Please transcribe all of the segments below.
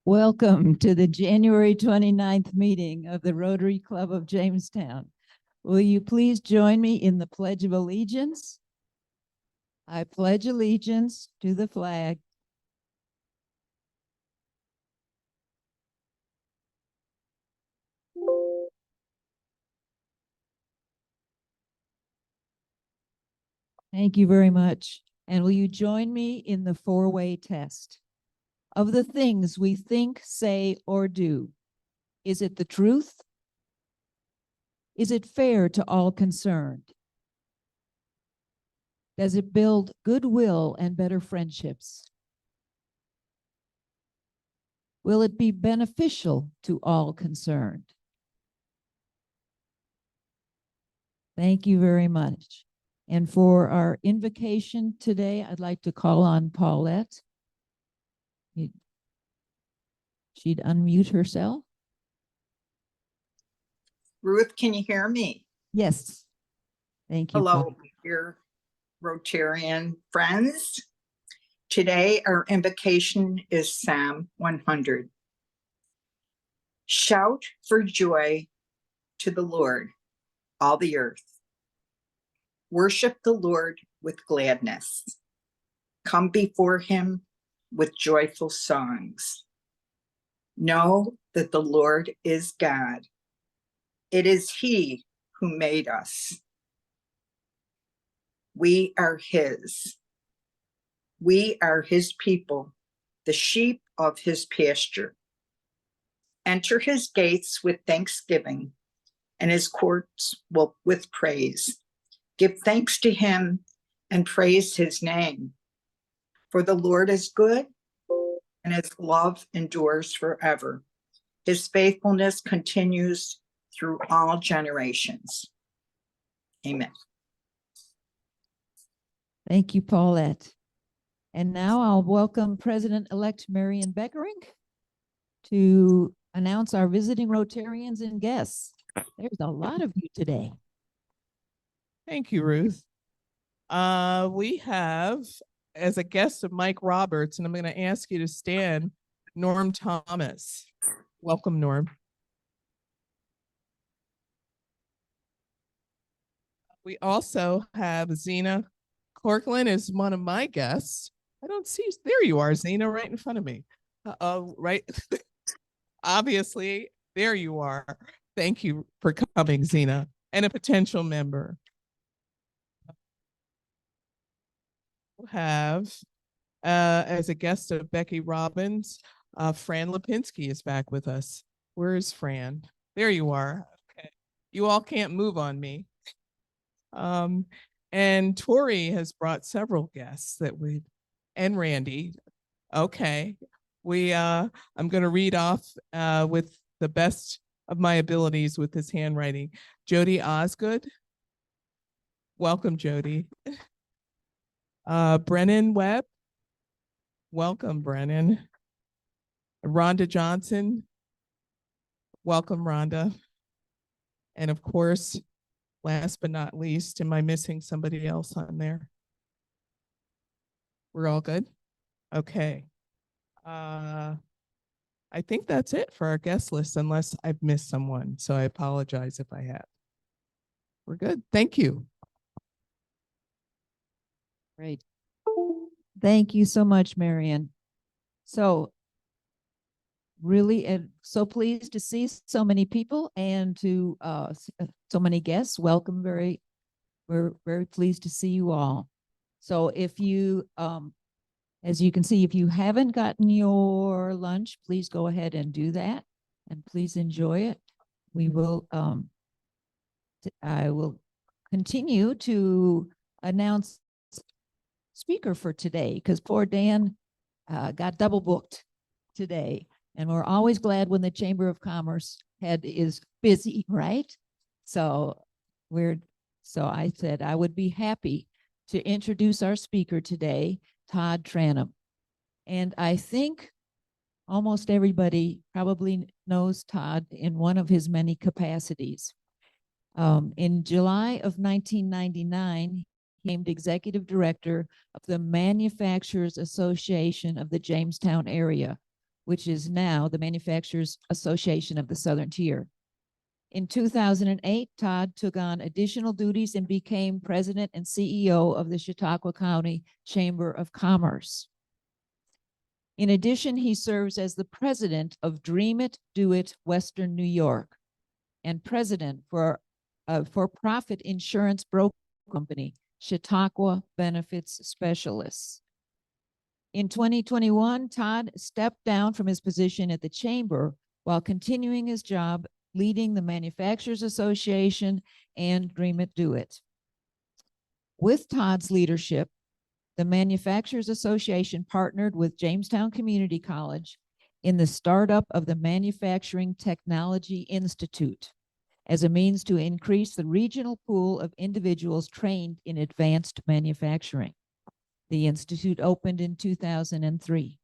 Welcome to the January 29th meeting of the Rotary Club of Jamestown. Will you please join me in the Pledge of Allegiance? I pledge allegiance to the flag Thank you very much. And will you join me in the four-way test? Of the things we think, say, or do, is it the truth? Is it fair to all concerned? Does it build goodwill and better friendships? Will it be beneficial to all concerned? Thank you very much. And for our invocation today, I'd like to call on Paulette. She'd unmute herself. Ruth, can you hear me? Yes. Thank you. Hello, Paul. dear Rotarian friends. Today, our invocation is Psalm 100. Shout for joy to the Lord, all the earth. Worship the Lord with gladness. Come before him with joyful songs. Know that the Lord is God. It is he who made us. We are his. We are his people, the sheep of his pasture. Enter his gates with thanksgiving and his courts with praise. Give thanks to him and praise his name. For the Lord is good and his love endures forever. His faithfulness continues through all generations. Amen. Thank you, Paulette. And now I'll welcome President-elect Marion Beckering to announce our visiting Rotarians and guests. There's a lot of you today. Thank you, Ruth. We have, as a guest of Mike Roberts, and I'm going to ask you to stand, Norm Thomas. Welcome, Norm. We also have Zena Corkland is one of my guests. I don't see, there you are, Zena, right in front of me. Right, obviously, there you are. Thank you for coming, Zena, and a potential member. We'll have, as a guest of Becky Robbins, Fran Lipinski is back with us. Where is Fran? There you are. Okay. You all can't move on me. And Tori has brought several guests and Randy. Okay. I'm going to read off with the best of my abilities with his handwriting. Jody Osgood. Welcome, Jody. Brennan Webb. Welcome, Brennan. Rhonda Johnson. Welcome, Rhonda. And of course, last but not least, am I missing somebody else on there? We're all good? Okay. I think that's it for our guest list, unless I've missed someone. So I apologize if I have. We're good. Thank you. Great. Thank you so much, Marion. So really so pleased to see so many people and to so many guests. Welcome. We're very pleased to see you all. So if you as you can see, if you haven't gotten your lunch, please go ahead and do that, and please enjoy it. We will I will continue to announce speaker for today, because poor Dan got double booked today, and we're always glad when the Chamber of Commerce head is busy, right? So I said I would be happy to introduce our speaker today, Todd Tranum. And I think almost everybody probably knows Todd in one of his many capacities. In July of 1999, he named executive director of the Manufacturers Association of the Jamestown area, which is now the Manufacturers Association of the Southern Tier. In 2008, Todd took on additional duties and became president and CEO of the Chautauqua County Chamber of Commerce. In addition, he serves as the president of Dream It, Do It, Western New York, and president for a for-profit insurance broker company, Chautauqua Benefits Specialists. In 2021, Todd stepped down from his position at the Chamber while continuing his job leading the Manufacturers Association and Dream It, Do It. With Todd's leadership, the Manufacturers Association partnered with Jamestown Community College in the startup of the Manufacturing Technology Institute as a means to increase the regional pool of individuals trained in advanced manufacturing. The institute opened in 2003.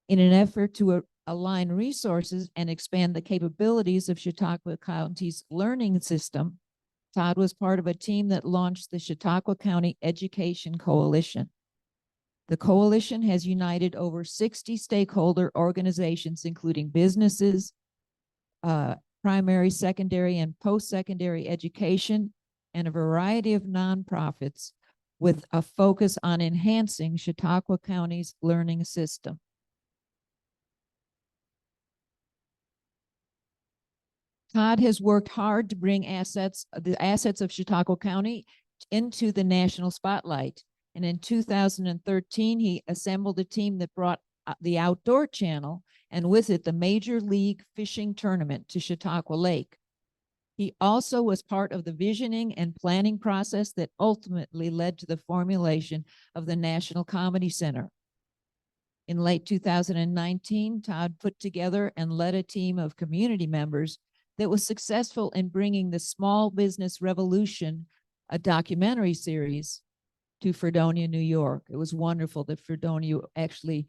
In an effort to align resources and expand the capabilities of Chautauqua County's learning system, Todd was part of a team that launched the Chautauqua County Education Coalition. The coalition has united over 60 stakeholder organizations, including businesses, primary, secondary, and post-secondary education, and a variety of nonprofits with a focus on enhancing Chautauqua County's learning system. Todd has worked hard to bring the assets of Chautauqua County into the national spotlight. And in 2013, he assembled a team that brought the Outdoor Channel and with it the Major League Fishing Tournament to Chautauqua Lake. He also was part of the visioning and planning process that ultimately led to the formulation of the National Comedy Center. In late 2019, Todd put together and led a team of community members that was successful in bringing the Small Business Revolution, a documentary series, to Fredonia, New York. It was wonderful that Fredonia actually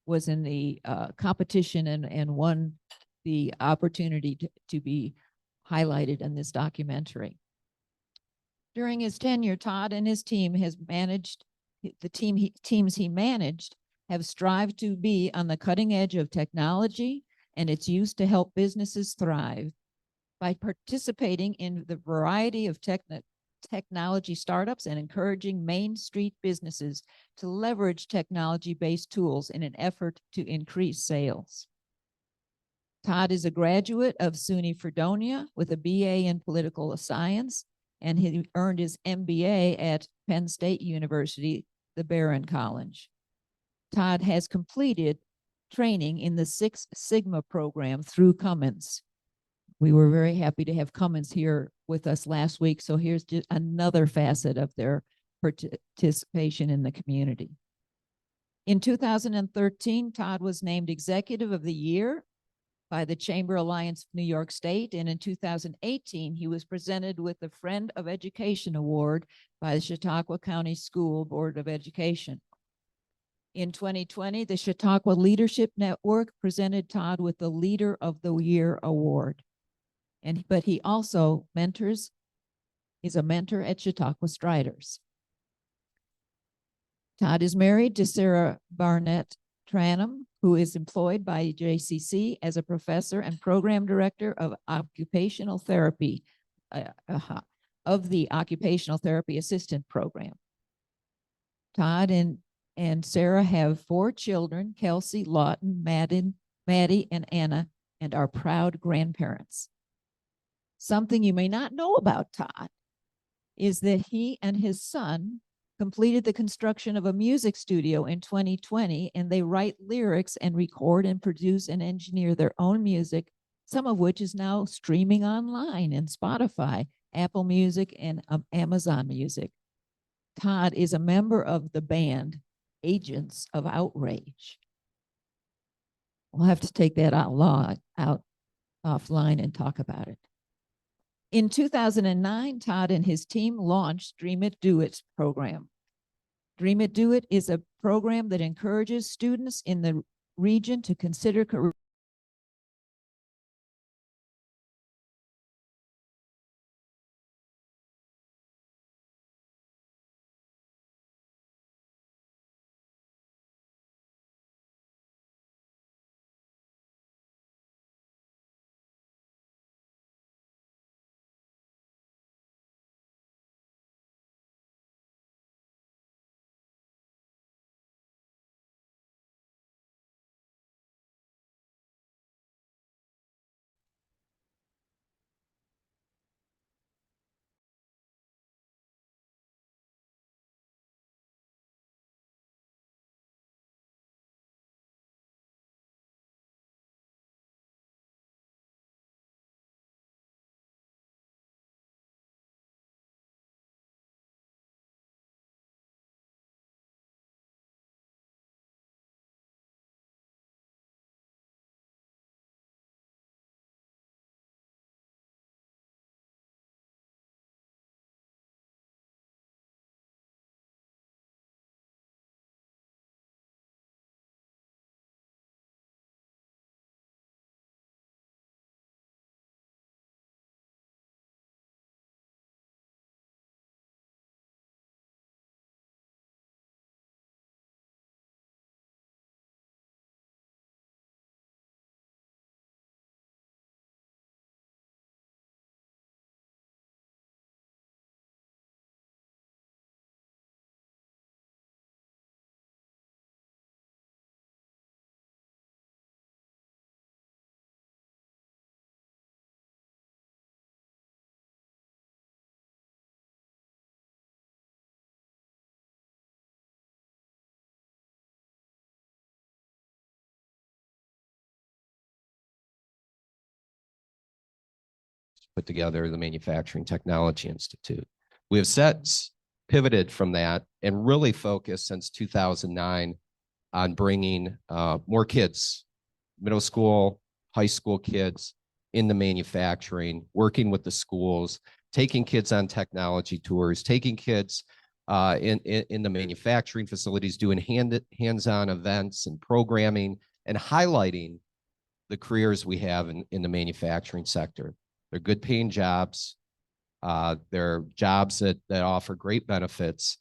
was in the competition and won the opportunity to be highlighted in this documentary. During his tenure, Todd and his team has managed, teams he managed have strived to be on the cutting edge of technology and its use to help businesses thrive. By participating in the variety of technology startups and encouraging Main Street businesses to leverage technology-based tools in an effort to increase sales. Todd is a graduate of SUNY Fredonia with a BA in political science, and he earned his MBA at Penn State University, the Barron College. Todd has completed training in the Six Sigma program through Cummins. We were very happy to have Cummins here with us last week, so here's just another facet of their participation in the community. In 2013, Todd was named Executive of the Year by the Chamber Alliance of New York State, and in 2018, he was presented with the Friend of Education Award by the Chautauqua County School Board of Education. In 2020, the Chautauqua Leadership Network presented Todd with the Leader of the Year Award. But he also is a mentor at Chautauqua Striders. Todd is married to Sarah Barnett Tranum, who is employed by JCC as a professor and program director of occupational therapy of the Occupational Therapy Assistant Program. Todd and Sarah have 4 children, Kelsey, Lawton, Maddie, and Anna, and are proud grandparents. Something you may not know about Todd is that he and his son completed the construction of a music studio in 2020, and they write lyrics and record and produce and engineer their own music, some of which is now streaming online in Spotify, Apple Music, and Amazon Music. Todd is a member of the band Agents of Outrage. We'll have to take that out offline and talk about it. In 2009, Todd and his team launched Dream It, Do It program. Dream It, Do It is a program that encourages students in the region to consider career put together the Manufacturing Technology Institute. We have pivoted from that and really focused since 2009 on bringing more kids, middle school, high school kids into manufacturing, working with the schools, taking kids on technology tours, taking kids in the manufacturing facilities, doing hands-on events and programming, and highlighting the careers we have in the manufacturing sector. They're good paying jobs. They're jobs that offer great benefits,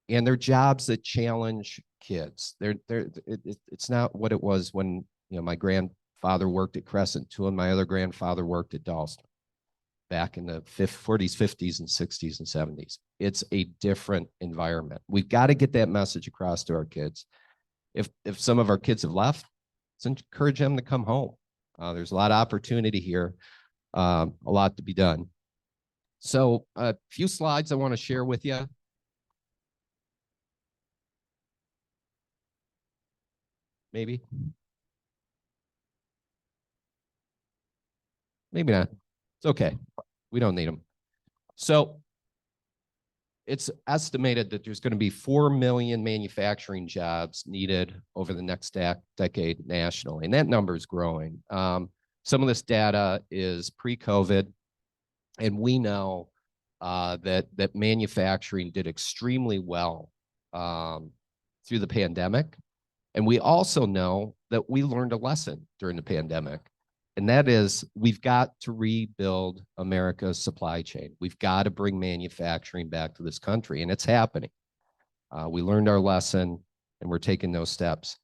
and they're jobs that challenge kids. It's not what it was when, you know, my grandfather worked at Crescent, two and my other grandfather worked at Dalston back in the 40s, 50s, and 60s and 70s. It's a different environment. We've got to get that message across to our kids. If some of our kids have left, let's encourage them to come home. There's a lot of opportunity here, a lot to be done. So a few slides I want to share with you. Maybe. Maybe not. It's okay. We don't need them. So it's estimated that there's going to be 4 million manufacturing jobs needed over the next decade nationally, and that number is growing. Some of this data is pre-COVID, and we know that manufacturing did extremely well through the pandemic. And we also know that we learned a lesson during the pandemic, and that is we've got to rebuild America's supply chain. We've got to bring manufacturing back to this country, and it's happening. We learned our lesson, and we're taking those steps.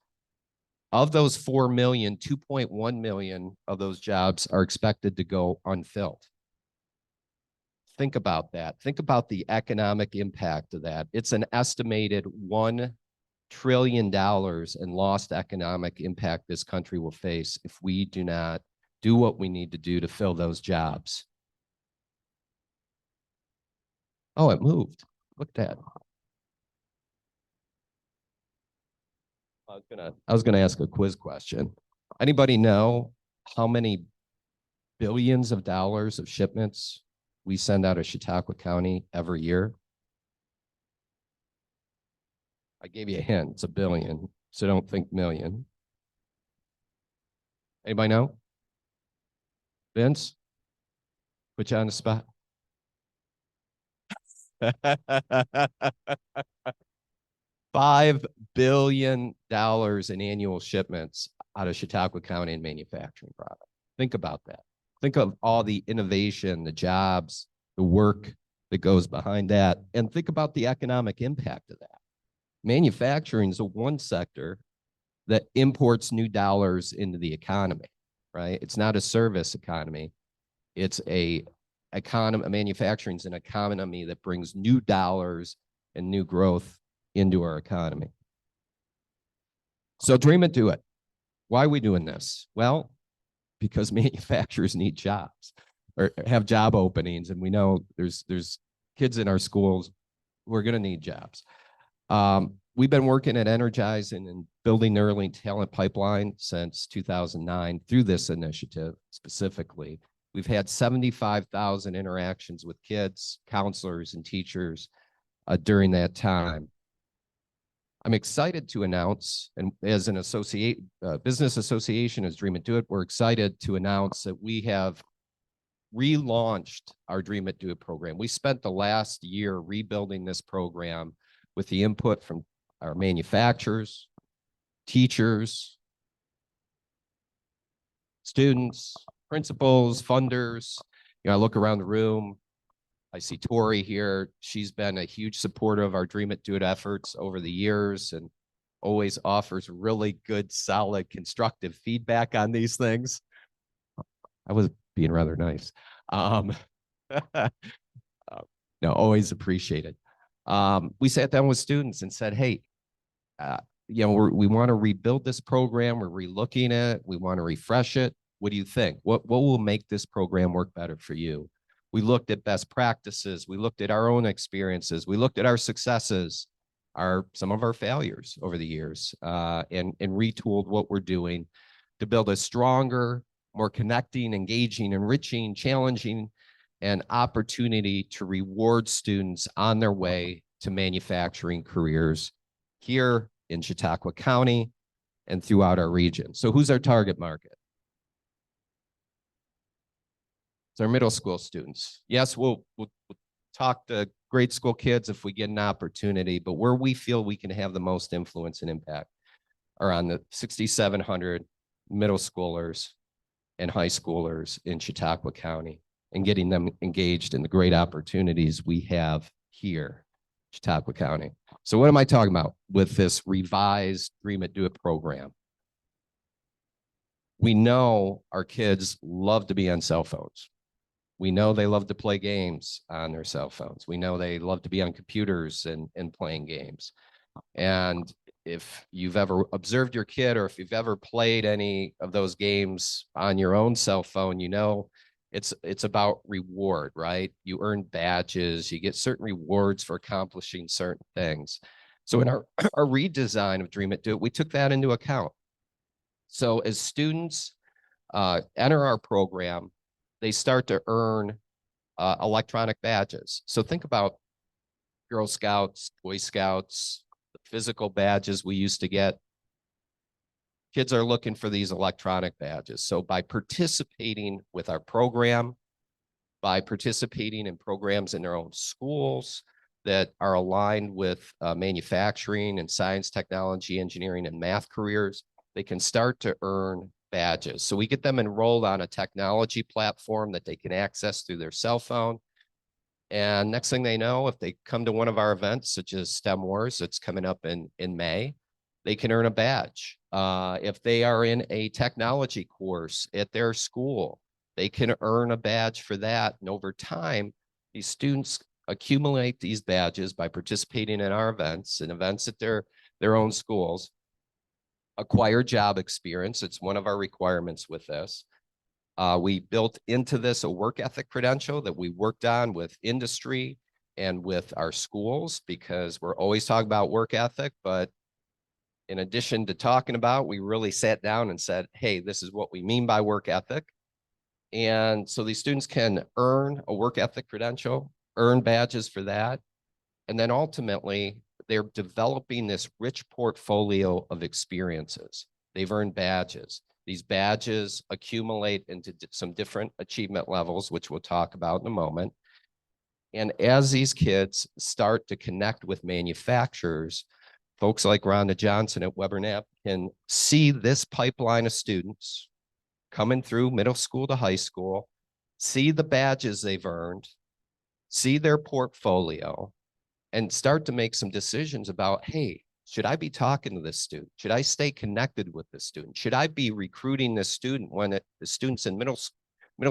Of those 4 million, 2.1 million of those jobs are expected to go unfilled. Think about that. Think about the economic impact of that. It's an estimated $1 trillion in lost economic impact this country will face if we do not do what we need to do to fill those jobs. Oh, it moved. Look at that. I was gonna ask a quiz question. Anybody know how many billions of dollars of shipments we send out of Chautauqua County every year? I gave you a hint. It's a billion, so don't think million. Anybody know? Vince? Put you on the spot. $5 billion in annual shipments out of Chautauqua County in manufacturing product. Think about that. Think of all the innovation, the jobs, the work that goes behind that, and think about the economic impact of that. Manufacturing is one sector that imports new dollars into the economy, right? It's not a service economy. It's a economy. Manufacturing is an economy that brings new dollars and new growth into our economy. So dream it, do it. Why are we doing this? Well, because manufacturers need jobs or have job openings, and we know there's kids in our schools who are going to need jobs. We've been working at energizing and building the early talent pipeline since 2009 through this initiative specifically. We've had 75,000 interactions with kids, counselors, and teachers during that time. I'm excited to announce, and as an business association as Dream It Do It, we're excited to announce that we have relaunched our Dream It Do It program. We spent the last year rebuilding this program with the input from our manufacturers, teachers, students, principals, funders. You know, I look around the room, I see Tori here. She's been a huge supporter of our Dream It, Do It efforts over the years and always offers really good, solid, constructive feedback on these things. I was being rather nice. No, always appreciated. We sat down with students and said, hey, you know, we want to rebuild this program. We're relooking at it. We want to refresh it. What do you think? What will make this program work better for you? We looked at best practices. We looked at our own experiences. We looked at our successes, some of our failures over the years, and retooled what we're doing to build a stronger, more connecting, engaging, enriching, challenging and opportunity to reward students on their way to manufacturing careers here in Chautauqua County and throughout our region. So who's our target market? It's our middle school students. Yes, we'll talk to grade school kids if we get an opportunity, but where we feel we can have the most influence and impact are on the 6,700 middle schoolers and high schoolers in Chautauqua County and getting them engaged in the great opportunities we have here, Chautauqua County. So what am I talking about with this revised Dream It, Do It program? We know our kids love to be on cell phones. We know they love to play games on their cell phones. We know they love to be on computers and playing games. And if you've ever observed your kid or if you've ever played any of those games on your own cell phone, you know it's about reward, right? You earn badges, you get certain rewards for accomplishing certain things. So in our redesign of Dream It, Do It, we took that into account. So as students enter our program, they start to earn electronic badges. So think about Girl Scouts, Boy Scouts, the physical badges we used to get. Kids are looking for these electronic badges. So by participating with our program, by participating in programs in their own schools that are aligned with manufacturing and science, technology, engineering, and math careers, they can start to earn badges. So we get them enrolled on a technology platform that they can access through their cell phone. And next thing they know, if they come to one of our events, such as STEM Wars, that's coming up in May, they can earn a badge. If they are in a technology course at their school, they can earn a badge for that. And over time, these students accumulate these badges by participating in our events and events at their own schools, acquire job experience. It's one of our requirements with this. We built into this a work ethic credential that we worked on with industry and with our schools, because we're always talking about work ethic, but in addition to talking about, we really sat down and said, hey, this is what we mean by work ethic. And so these students can earn a work ethic credential, earn badges for that. And then ultimately, they're developing this rich portfolio of experiences. They've earned badges. These badges accumulate into some different achievement levels, which we'll talk about in a moment. And as these kids start to connect with manufacturers, folks like Rhonda Johnson at Weber Knapp can see this pipeline of students coming through middle school to high school, see the badges they've earned, see their portfolio, and start to make some decisions about, hey, should I be talking to this student? Should I stay connected with this student? Should I be recruiting this student when the student's in middle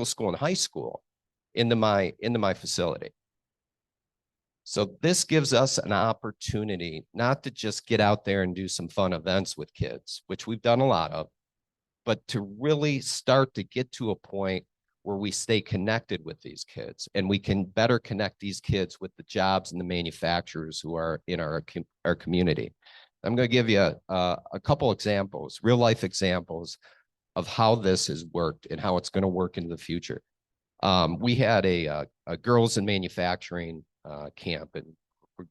school and high school into my facility? So this gives us an opportunity not to just get out there and do some fun events with kids, which we've done a lot of, but to really start to get to a point where we stay connected with these kids and we can better connect these kids with the jobs and the manufacturers who are in our community. I'm going to give you a couple examples, real life examples of how this has worked and how it's going to work into the future. We had a girls in manufacturing camp, and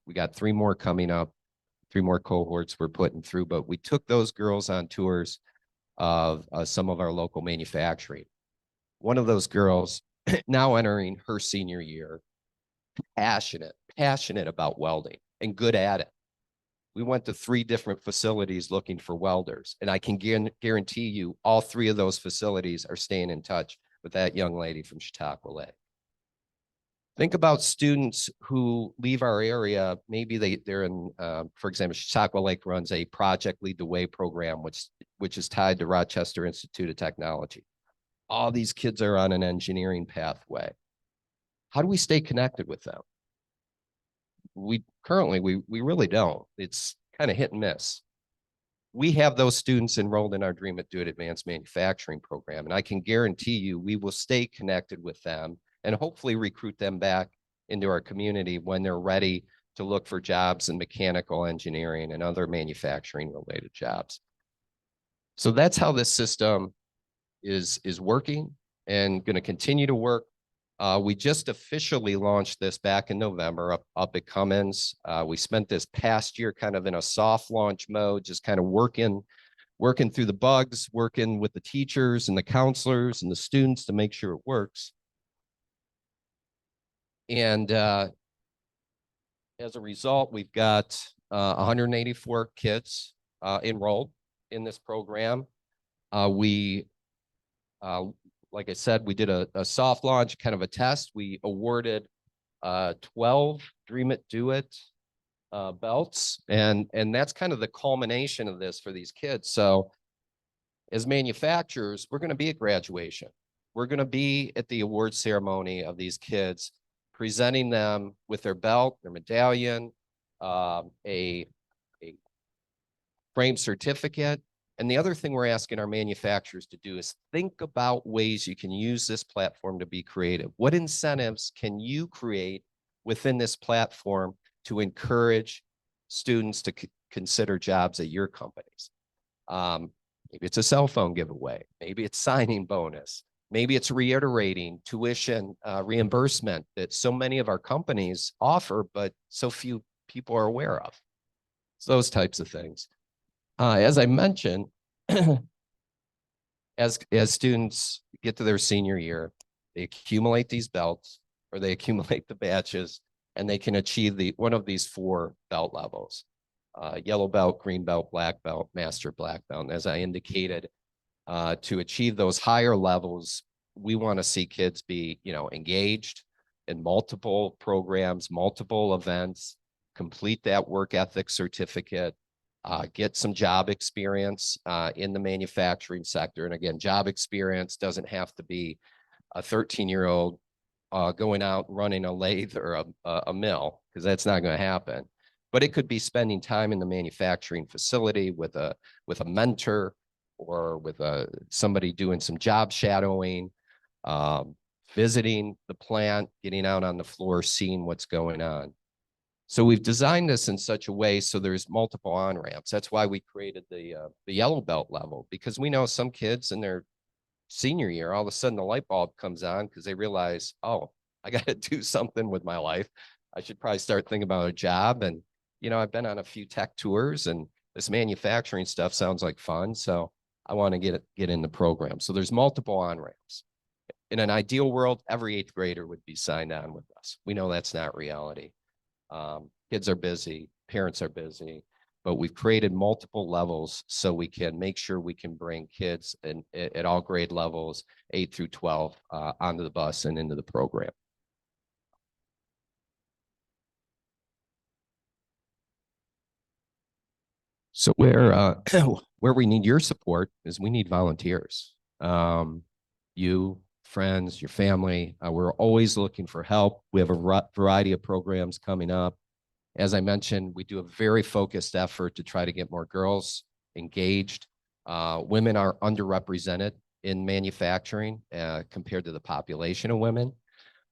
we got 3 more coming up, 3 more cohorts we're putting through, but we took those girls on tours of some of our local manufacturing. One of those girls, now entering her senior year, passionate about welding and good at it. We went to 3 different facilities looking for welders, and I can guarantee you all 3 of those facilities are staying in touch with that young lady from Chautauqua Lake. Think about students who leave our area. Maybe they're in, for example, Chautauqua Lake runs a Project Lead the Way program, which is tied to Rochester Institute of Technology. All these kids are on an engineering pathway. How do we stay connected with them? We really don't. It's kind of hit and miss. We have those students enrolled in our Dream It, Do It advanced manufacturing program, and I can guarantee you we will stay connected with them and hopefully recruit them back into our community when they're ready to look for jobs in mechanical engineering and other manufacturing related jobs. So that's how this system is working and going to continue to work. We just officially launched this back in November up at Cummins. We spent this past year kind of in a soft launch mode, just kind of working through the bugs, working with the teachers and the counselors and the students to make sure it works. And as a result, we've got 184 kids enrolled in this program. Like I said, we did a soft launch, kind of a test. We awarded 12 Dream It, Do It belts. And that's kind of the culmination of this for these kids. So as manufacturers, we're going to be at graduation. We're going to be at the award ceremony of these kids, presenting them with their belt, their medallion, a framed certificate. And the other thing we're asking our manufacturers to do is think about ways you can use this platform to be creative. What incentives can you create within this platform to encourage students to consider jobs at your companies? Maybe it's a cell phone giveaway. Maybe it's signing bonus. Maybe it's reiterating tuition reimbursement that so many of our companies offer, but so few people are aware of. It's those types of things. As I mentioned, as students get to their senior year, they accumulate these belts or they accumulate the badges, and they can achieve one of these 4 belt levels: yellow belt, green belt, black belt, master black belt. And as I indicated, to achieve those higher levels, we want to see kids be, engaged in multiple programs, multiple events, complete that work ethic certificate, get some job experience in the manufacturing sector. And again, job experience doesn't have to be a 13-year-old going out running a lathe or a mill, because that's not going to happen. But it could be spending time in the manufacturing facility with a mentor, or with somebody doing some job shadowing, visiting the plant, getting out on the floor, seeing what's going on. So we've designed this in such a way so there's multiple on-ramps. That's why we created the yellow belt level, because we know some kids in their senior year, all of a sudden the light bulb comes on because they realize, oh, I got to do something with my life. I should probably start thinking about a job. And, I've been on a few tech tours, and this manufacturing stuff sounds like fun. So I want to get in the program. So there's multiple on-ramps. In an ideal world, every 8th grader would be signed on with us. We know that's not reality. Kids are busy, parents are busy, but we've created multiple levels so we can make sure we can bring kids at all grade levels, 8 through 12, onto the bus and into the program. So where we need your support is we need volunteers. You, friends, your family, we're always looking for help. We have a variety of programs coming up. As I mentioned, we do a very focused effort to try to get more girls engaged. Women are underrepresented in manufacturing compared to the population of women.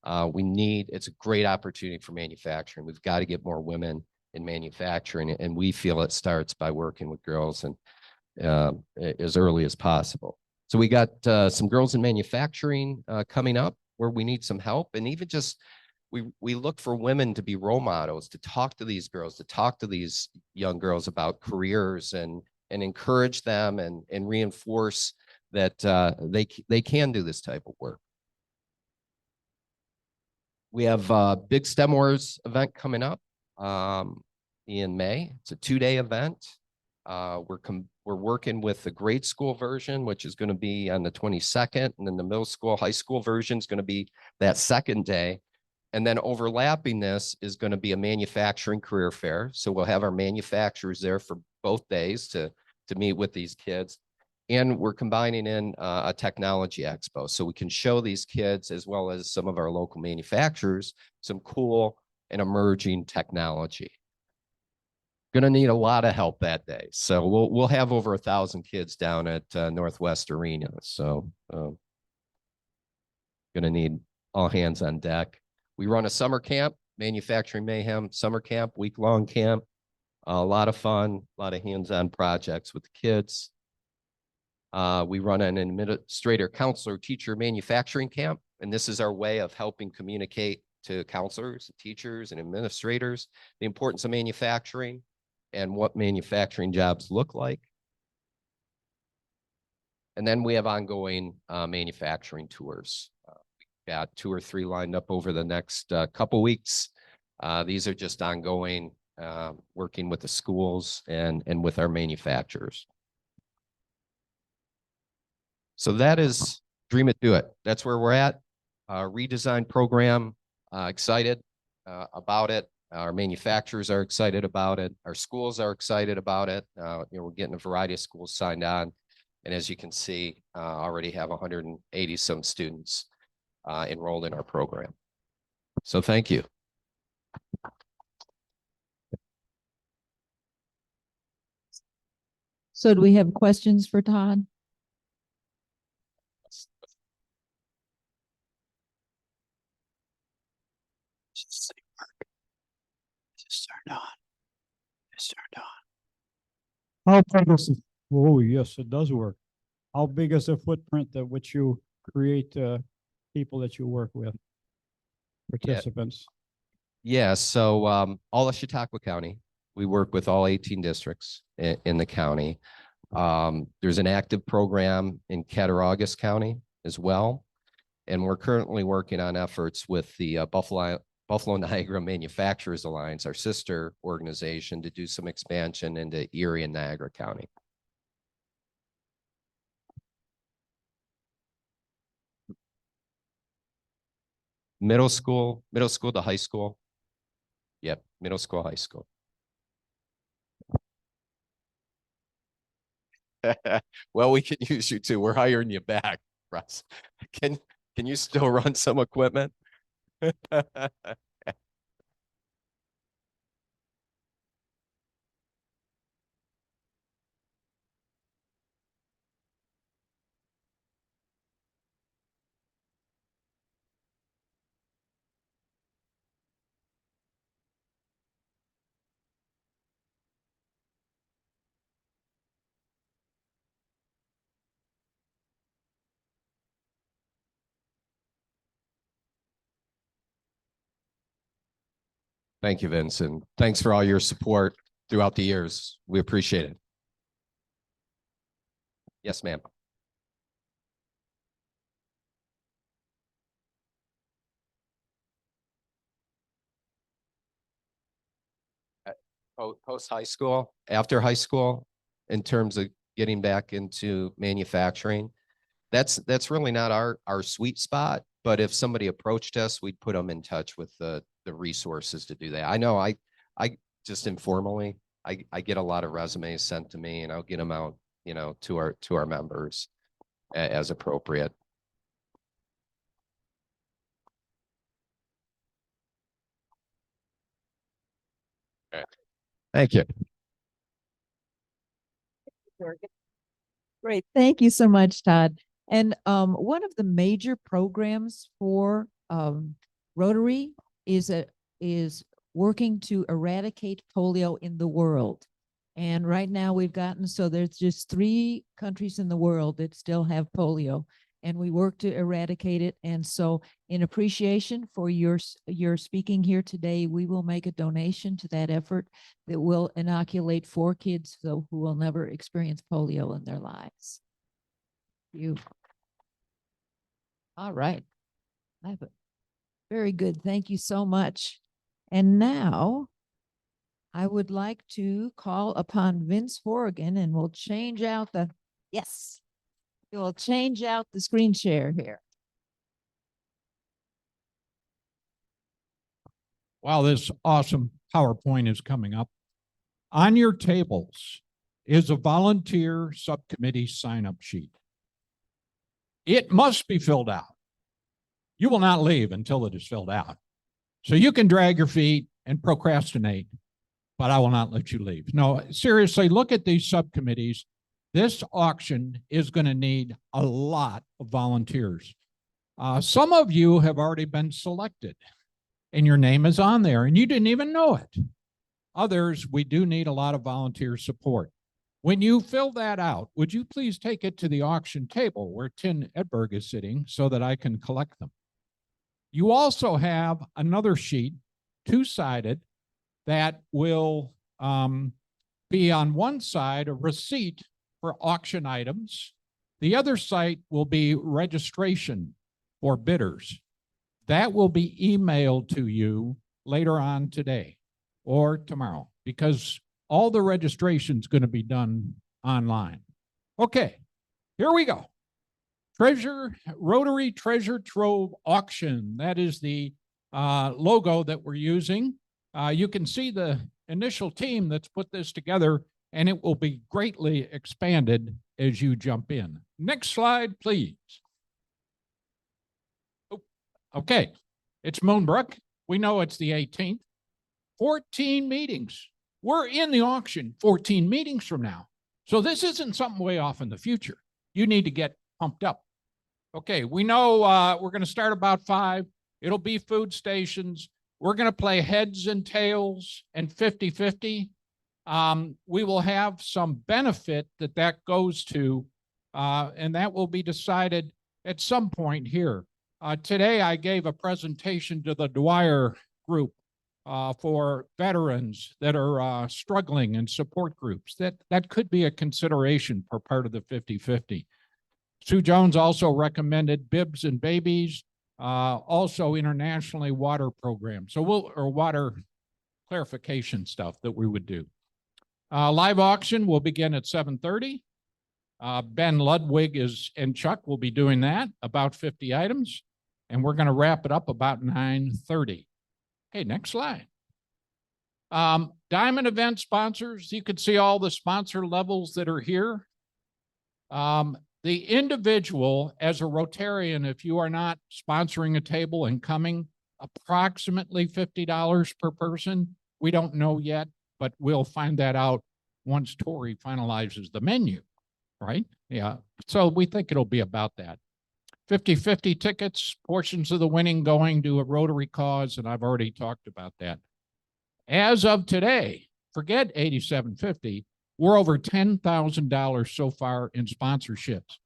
It's a great opportunity for manufacturing. We've got to get more women in manufacturing, and we feel it starts by working with girls and as early as possible. So we got some girls in manufacturing coming up where we need some help, and even just we look for women to be role models, to talk to these girls, to talk to these young girls about careers and encourage them and reinforce that they can do this type of work. We have a big STEM Wars event coming up in May. It's a 2-day event. We're working with the grade school version, which is going to be on the 22nd, and then the middle school, high school version is going to be that 2nd day. And then overlapping this is going to be a manufacturing career fair. So we'll have our manufacturers there for both days to meet with these kids. And we're combining in a technology expo, so we can show these kids, as well as some of our local manufacturers, some cool and emerging technology. Going to need a lot of help that day. So we'll have over 1,000 kids down at Northwest Arena. So going to need all hands on deck. We run a summer camp, Manufacturing Mayhem summer camp, week-long camp. A lot of fun, a lot of hands-on projects with the kids. We run an administrator, counselor, teacher manufacturing camp And this is our way of helping communicate to counselors, teachers, and administrators the importance of manufacturing and what manufacturing jobs look like. And then we have ongoing manufacturing tours. We've got 2 or 3 lined up over the next couple weeks. These are just ongoing, working with the schools and with our manufacturers. So that is Dream It, Do It. That's where we're at. Redesign program, excited about it. Our manufacturers are excited about it. Our schools are excited about it. We're getting a variety of schools signed on. And as you can see, already have 180 some students enrolled in our program. So thank you. So do we have questions for Todd? How big is the, oh, yes, it does work. How big is the footprint that which you create people that you work with? Participants? Yeah, so all of Chautauqua County, we work with all 18 districts in the county. There's an active program in Cattaraugus County as well. And we're currently working on efforts with the Buffalo Niagara Manufacturers Alliance, our sister organization, to do some expansion into Erie and Niagara County. Middle school to high school. Yep, middle school, high school. Well, we can use you too. We're hiring you back, Russ. Can you still run some equipment? Thank you, Vincent. Thanks for all your support throughout the years. We appreciate it. Yes, ma'am. Post high school, after high school, in terms of getting back into manufacturing, that's really not our sweet spot. But if somebody approached us, we'd put them in touch with the resources to do that. I know I just informally, I get a lot of resumes sent to me, and I'll get them out, to our members as appropriate. Thank you. Great. Thank you so much, Todd. And one of the major programs for Rotary is working to eradicate polio in the world. And right now we've gotten, so there's just 3 countries in the world that still have polio, and we work to eradicate it. And so in appreciation for your speaking here today, we will make a donation to that effort that will inoculate 4 kids who will never experience polio in their lives. You. All right. Very good. Thank you so much. And now I would like to call upon Vince Horrigan, and we'll change out we'll change out the screen share here. Wow, this awesome PowerPoint is coming up. On your tables is a volunteer subcommittee sign-up sheet. It must be filled out. You will not leave until it is filled out. So you can drag your feet and procrastinate, but I will not let you leave. No, seriously, look at these subcommittees. This auction is going to need a lot of volunteers. Some of you have already been selected, and your name is on there, and you didn't even know it. Others, we do need a lot of volunteer support. When you fill that out, would you please take it to the auction table where Tin Edberg is sitting so that I can collect them? You also have another sheet, two-sided, that will be on one side a receipt for auction items. The other site will be registration for bidders. That will be emailed to you later on today or tomorrow because all the registration is going to be done online. Okay, here we go. Rotary Treasure Trove Auction. That is the logo that we're using. You can see the initial team that's put this together, and it will be greatly expanded as you jump in. Next slide, please. Oh, okay, it's Moonbrook. We know it's the 18th. 14 meetings. We're in the auction 14 meetings from now. So this isn't something way off in the future. You need to get pumped up. Okay, we know we're going to start about 5. It'll be food stations. We're going to play heads and tails and 50-50. We will have some benefit that goes to, and that will be decided at some point here. Today, I gave a presentation to the Dwyer group for veterans that are struggling and support groups. That could be a consideration for part of the 50-50. Sue Jones also recommended bibs and babies, also internationally water programs. So water clarification stuff that we would do. Live auction will begin at 7:30. Ben Ludwig and Chuck will be doing that, about 50 items. And we're going to wrap it up about 9:30. Okay, next slide. Diamond event sponsors. You can see all the sponsor levels that are here. The individual, as a Rotarian, if you are not sponsoring a table and coming, approximately $50 per person. We don't know yet, but we'll find that out once Tori finalizes the menu, right? Yeah, so we think it'll be about that. 50-50 tickets, portions of the winning going to a Rotary cause, and I've already talked about that. As of today, forget 8750, we're over $10,000 so far in sponsorships.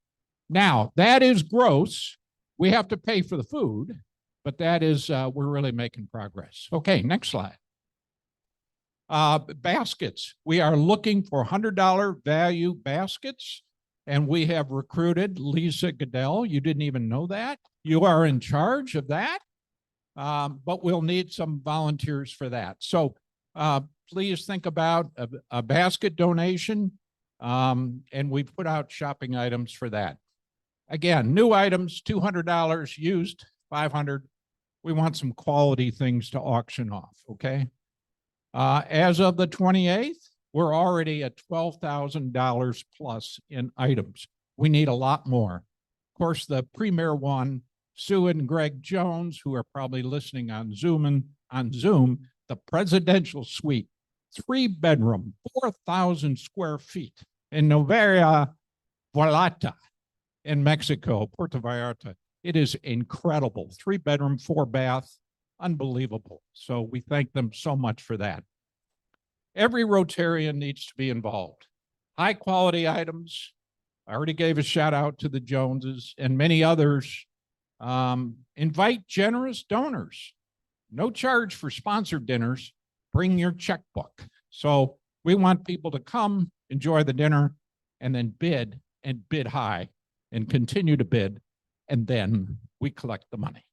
Now, that is gross. We have to pay for the food, but that is, we're really making progress. Okay, next slide. Baskets. We are looking for $100 value baskets, and we have recruited Lisa Goodell. You didn't even know that. You are in charge of that, but we'll need some volunteers for that. So please think about a basket donation, and we put out shopping items for that. Again, new items, $200, used, $500. We want some quality things to auction off, okay? As of the 28th, we're already at $12,000 plus in items. We need a lot more. Of course, the premier one, Sue and Greg Jones, who are probably listening on Zoom, the presidential suite, 3-bedroom, 4,000 square feet in Novera Vallarta in Mexico, Puerto Vallarta. It is incredible. 3-bedroom, 4-bath, unbelievable. So we thank them so much for that. Every Rotarian needs to be involved. High quality items. I already gave a shout out to the Joneses and many others. Invite generous donors. No charge for sponsored dinners. Bring your checkbook. So we want people to come, enjoy the dinner, and then bid and bid high and continue to bid. And then we collect the money.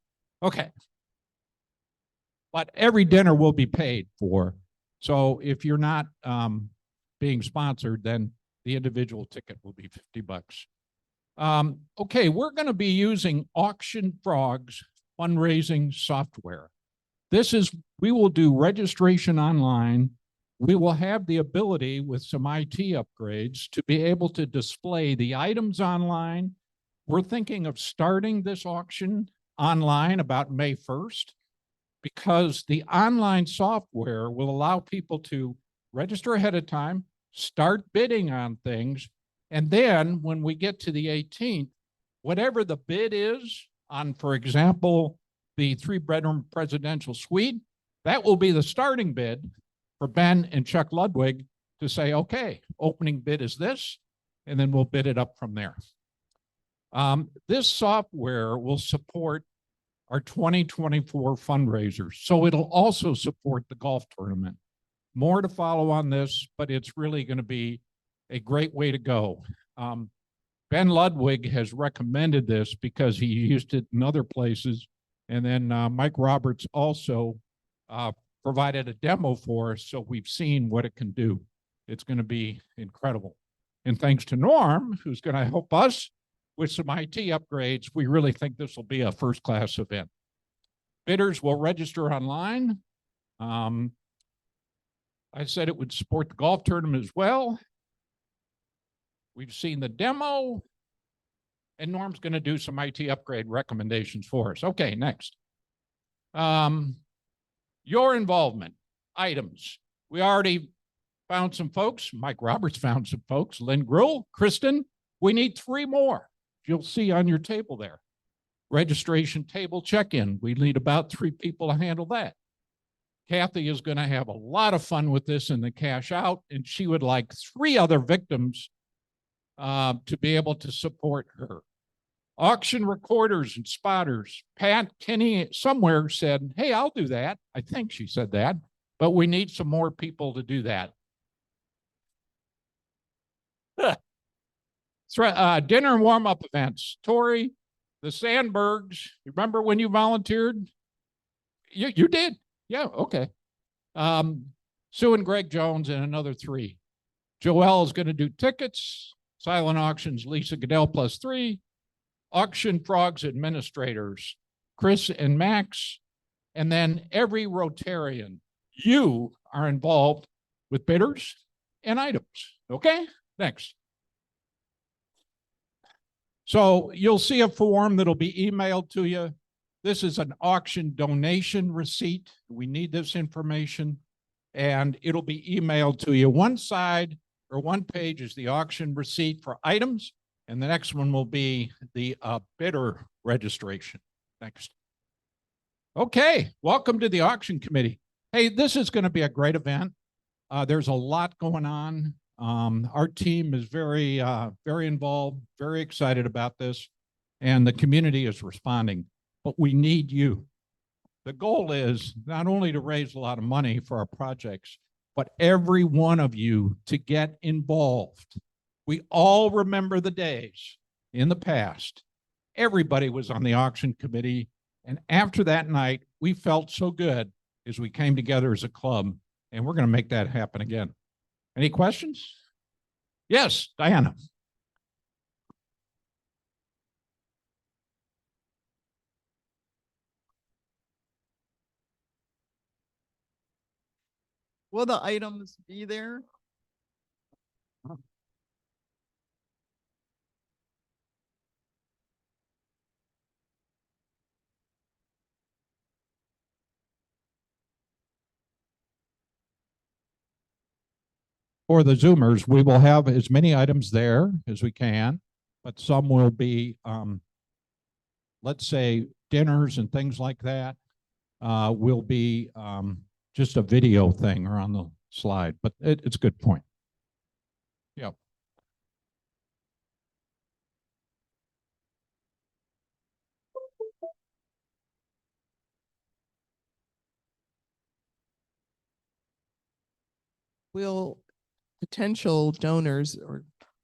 Okay. But every dinner will be paid for. So if you're not being sponsored, then the individual ticket will be $50. Okay, we're going to be using Auction Frog's fundraising software. We will do registration online. We will have the ability with some IT upgrades to be able to display the items online. We're thinking of starting this auction online about May 1st because the online software will allow people to register ahead of time, start bidding on things, and then when we get to the 18th, whatever the bid is on, for example, the 3-bedroom presidential suite, that will be the starting bid for Ben and Chuck Ludwig to say, okay, opening bid is this, and then we'll bid it up from there. This software will support our 2024 fundraisers. So it'll also support the golf tournament. More to follow on this, but it's really going to be a great way to go. Ben Ludwig has recommended this because he used it in other places. And then Mike Roberts also provided a demo for us, so we've seen what it can do. It's going to be incredible. And thanks to Norm, who's going to help us with some IT upgrades, we really think this will be a first-class event. Bidders will register online. I said it would support the golf tournament as well. We've seen the demo, and Norm's going to do some IT upgrade recommendations for us. Okay, next. Your involvement, items. We already found some folks. Mike Roberts found some folks. Lynn Gruhl, Kristen. We need 3 more. You'll see on your table there. Registration table check-in. We need about 3 people to handle that. Kathy is going to have a lot of fun with this in the cash out, and she would like 3 other victims to be able to support her. Auction recorders and spotters. Pat Kenny somewhere said, hey, I'll do that. I think she said that, but we need some more people to do that. Dinner and warm-up events. Tori, the Sandbergs, remember when you volunteered? You did? Yeah, okay. Sue and Greg Jones and another 3. Joelle is going to do tickets. Silent Auctions, Lisa Goodell +3. Auction Frogs administrators, Chris and Max. And then every Rotarian, you are involved with bidders and items. Okay, next. So you'll see a form that'll be emailed to you. This is an auction donation receipt. We need this information, and it'll be emailed to you. One side or one page is the auction receipt for items, and the next one will be the bidder registration. Next. Okay, welcome to the auction committee. Hey, this is going to be a great event. There's a lot going on. Our team is very involved, very excited about this, and the community is responding, but we need you. The goal is not only to raise a lot of money for our projects, but every one of you to get involved. We all remember the days in the past. Everybody was on the auction committee, and after that night, we felt so good as we came together as a club, and we're going to make that happen again. Any questions? Yes, Diana. Will the items be there? For the Zoomers, we will have as many items there as we can, but some will be, let's say, dinners and things like that will be just a video thing or on the slide, but it's a good point. Yeah. Will potential donors or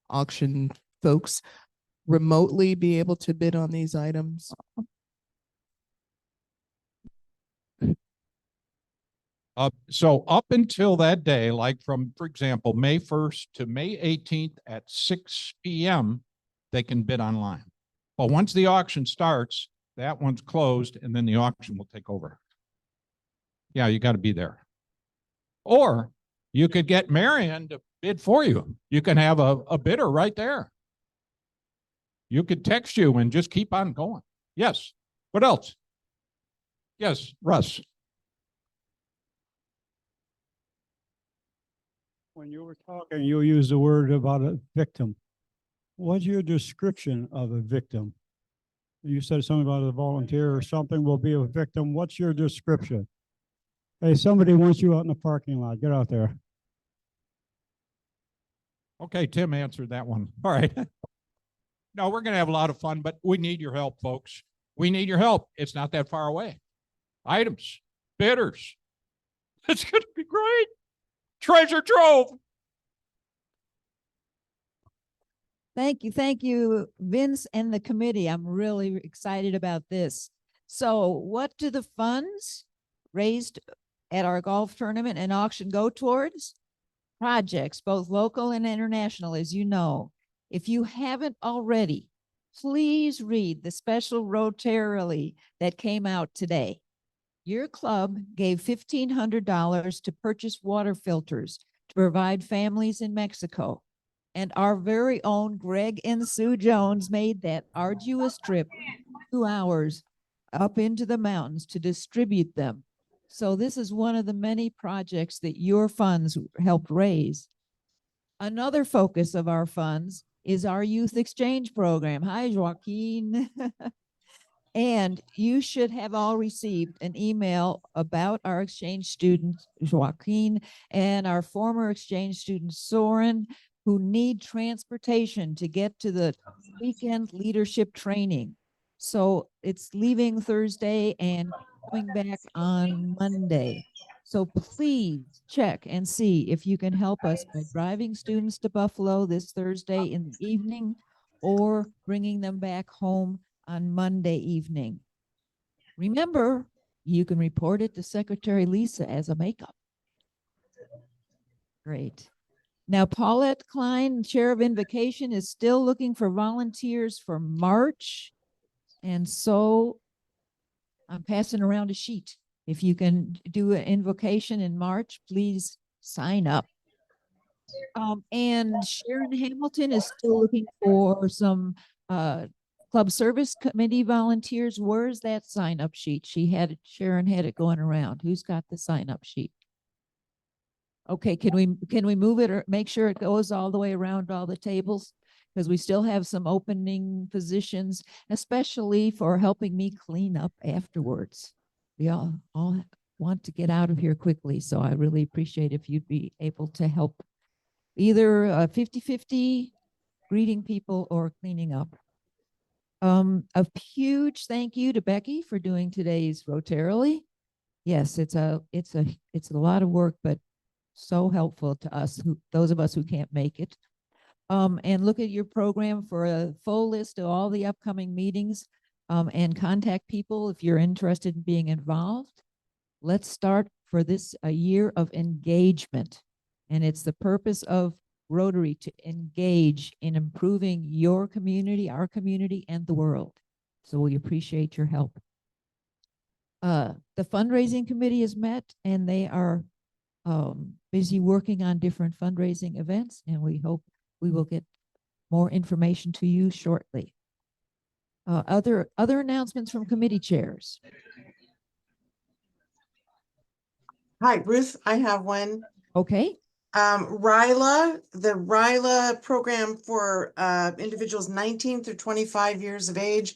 auction folks remotely be able to bid on these items? So up until that day, like from, for example, May 1st to May 18th at 6 p.m., they can bid online. But once the auction starts, that one's closed and then the auction will take over. Yeah, you got to be there. Or you could get Marion to bid for you. You can have a bidder right there. You could text you and just keep on going. Yes. What else? Yes, Russ. When you were talking, you used the word about a victim. What's your description of a victim? You said something about a volunteer or something will be a victim. What's your description? Hey, somebody wants you out in the parking lot. Get out there. Okay, Tim answered that one. All right. No, we're going to have a lot of fun, but we need your help, folks. We need your help. It's not that far away. Items, bidders. It's going to be great. Treasure trove. Thank you, Vince and the committee. I'm really excited about this. So what do the funds raised at our golf tournament and auction go towards? Projects, both local and international, as you know. If you haven't already, please read the special Rotary that came out today. Your club gave $1,500 to purchase water filters to provide families in Mexico. And our very own Greg and Sue Jones made that arduous trip, 2 hours up into the mountains to distribute them. So this is one of the many projects that your funds helped raise. Another focus of our funds is our youth exchange program. Hi, Joaquin. And you should have all received an email about our exchange student, Joaquin, and our former exchange student, Soren, who need transportation to get to the weekend leadership training. So it's leaving Thursday and coming back on Monday. So please check and see if you can help us by driving students to Buffalo this Thursday in the evening or bringing them back home on Monday evening. Remember, you can report it to Secretary Lisa as a makeup. Great. Now, Paulette Klein, Chair of Invocation, is still looking for volunteers for March. And so I'm passing around a sheet. If you can do an invocation in March, please sign up. And Sharon Hamilton is still looking for some Club Service Committee volunteers. Where's that sign up sheet? Sharon had it going around. Who's got the sign up sheet? Okay, can we move it or make sure it goes all the way around all the tables? Because we still have some opening positions, especially for helping me clean up afterwards. We all want to get out of here quickly, so I really appreciate if you'd be able to help either 50-50 greeting people or cleaning up. A huge thank you to Becky for doing today's Rotary. Yes, it's a lot of work, but so helpful to us, those of us who can't make it. And look at your program for a full list of all the upcoming meetings, and contact people if you're interested in being involved. Let's start for this a year of engagement. And it's the purpose of Rotary to engage in improving your community, our community, and the world. So we appreciate your help. The fundraising committee has met and they are busy working on different fundraising events, and we hope we will get more information to you shortly. Other announcements from committee chairs. Hi, Ruth, I have one. Okay. the RILA program for individuals 19 through 25 years of age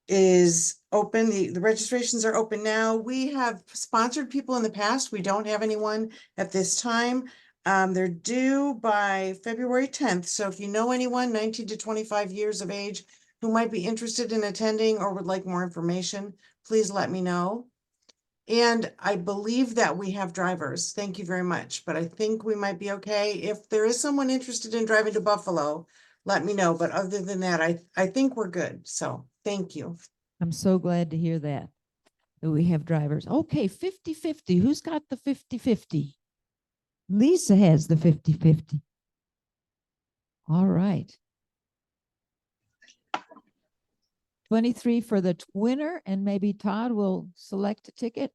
is open. The registrations are open now. We have sponsored people in the past. We don't have anyone at this time. They're due by February 10th. So if you know anyone 19 to 25 years of age who might be interested in attending or would like more information, please let me know. And I believe that we have drivers. Thank you very much. But I think we might be okay. If there is someone interested in driving to Buffalo, let me know. But other than that, I think we're good. So thank you. I'm so glad to hear that we have drivers. Okay, 50-50. Who's got the 50-50? Lisa has the 50-50. All right. 23 for the winner, and maybe Todd will select a ticket.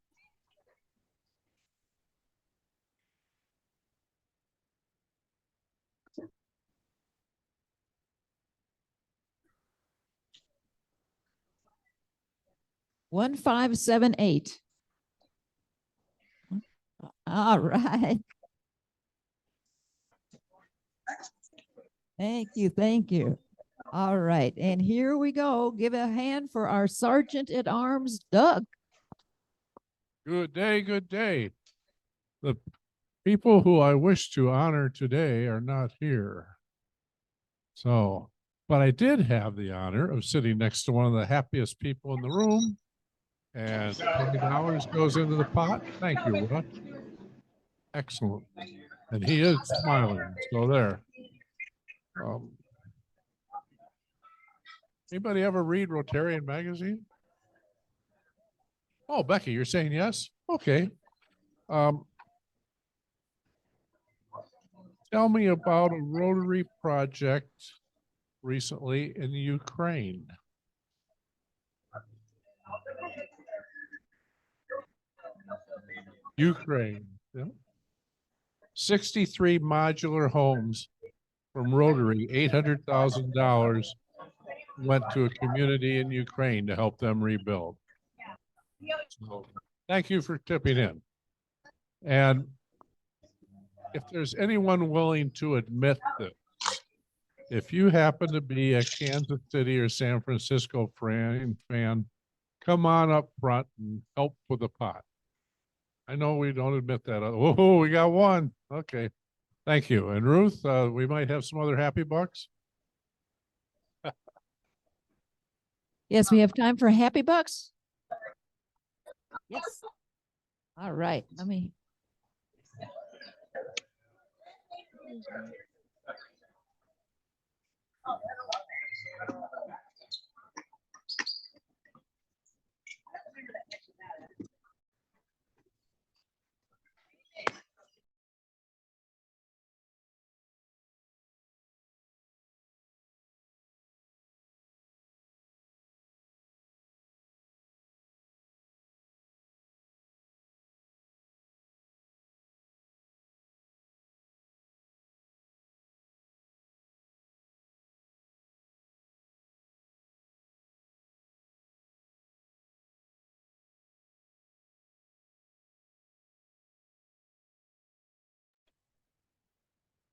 One, 5, 7, 8. All right. Thank you. Thank you. All right. And here we go. Give a hand for our Sergeant at Arms, Doug. Good day, good day. The people who I wish to honor today are not here. So, But I did have the honor of sitting next to one of the happiest people in the room. And $20 goes into the pot. Thank you, Russ. Excellent. And he is smiling. So there. Anybody ever read Rotarian magazine? Oh, Becky, you're saying yes? Okay. Tell me about a Rotary project recently in Ukraine. Ukraine. Yeah. 63 modular homes from Rotary, $800,000 went to a community in Ukraine to help them rebuild. So, thank you for tipping in. And if there's anyone willing to admit this, if you happen to be a Kansas City or San Francisco fan, come on up front and help with the pot. I know we don't admit that. Oh, we got one. Okay. Thank you. And Ruth, we might have some other happy bucks. Yes, we have time for happy bucks. Yes. All right. Let me.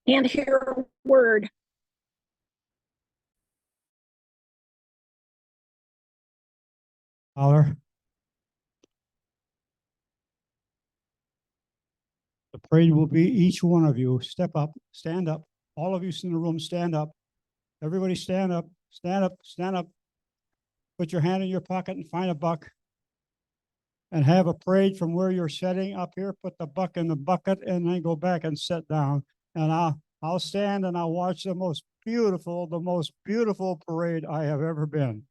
And hear a word. Holler. The parade will be each one of you. Step up, stand up. All of you in the room, stand up. Everybody stand up, stand up, stand up. Put your hand in your pocket and find a buck. And have a parade from where you're sitting up here. Put the buck in the bucket and then go back and sit down. And I'll stand and I'll watch the most beautiful parade I have ever been.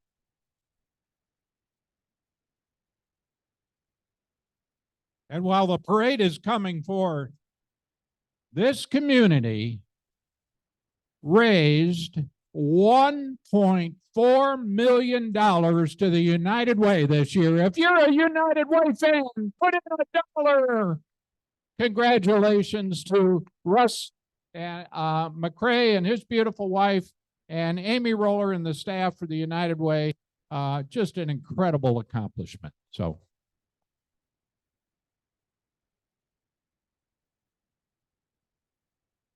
And while the parade is coming forth, this community raised $1.4 million to the United Way this year. If you're a United Way fan, put in $1. Congratulations to Russ and McCrae and his beautiful wife and Amy Roller and the staff for the United Way. Just an incredible accomplishment. So.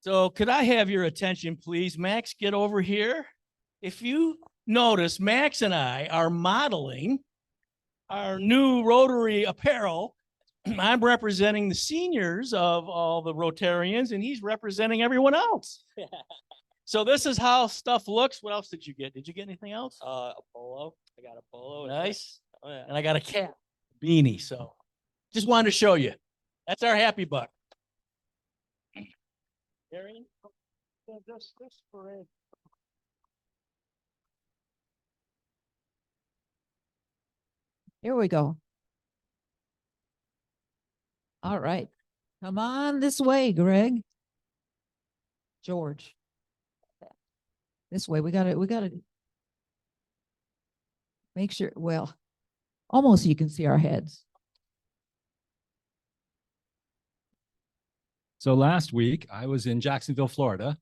So could I have your attention, please? Max, get over here. If you notice, Max and I are modeling our new Rotary apparel. I'm representing the seniors of all the Rotarians, and he's representing everyone else. So this is how stuff looks. What else did you get? Did you get anything else? A polo. I got a polo. Nice. Oh, yeah. And I got a cap, beanie. So just wanted to show you. That's our happy buck. Arian, this parade. Here we go. All right. Come on this way, Greg. George. This way. We gotta make sure, well, almost you can see our heads. So last week I was in Jacksonville, Florida,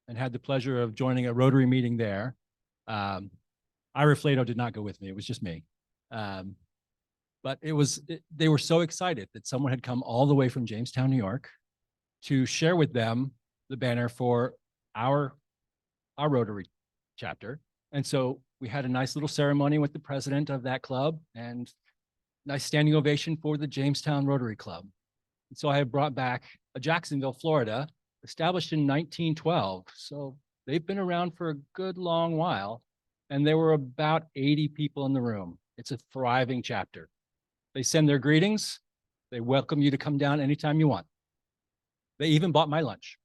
and had the pleasure of joining a Rotary meeting there. Ira Flato did not go with me. It was just me. But they were so excited that someone had come all the way from Jamestown, New York to share with them the banner for our Rotary chapter. And so we had a nice little ceremony with the president of that club and nice standing ovation for the Jamestown Rotary Club. And so I have brought back a Jacksonville, Florida, established in 1912. So They've been around for a good long while, and there were about 80 people in the room. It's a thriving chapter. They send their greetings. They welcome you to come down anytime you want. They even bought my lunch.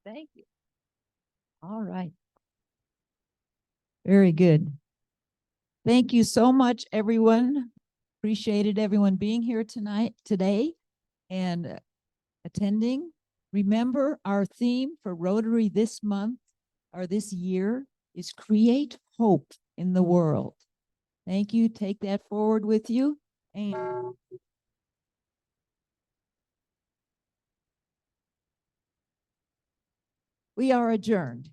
Thank you. All right. Very good. Thank you so much, everyone. Appreciated everyone being here today, and attending. Remember, our theme for Rotary this month or this year is create hope in the world. Thank you. Take that forward with you. And we are adjourned.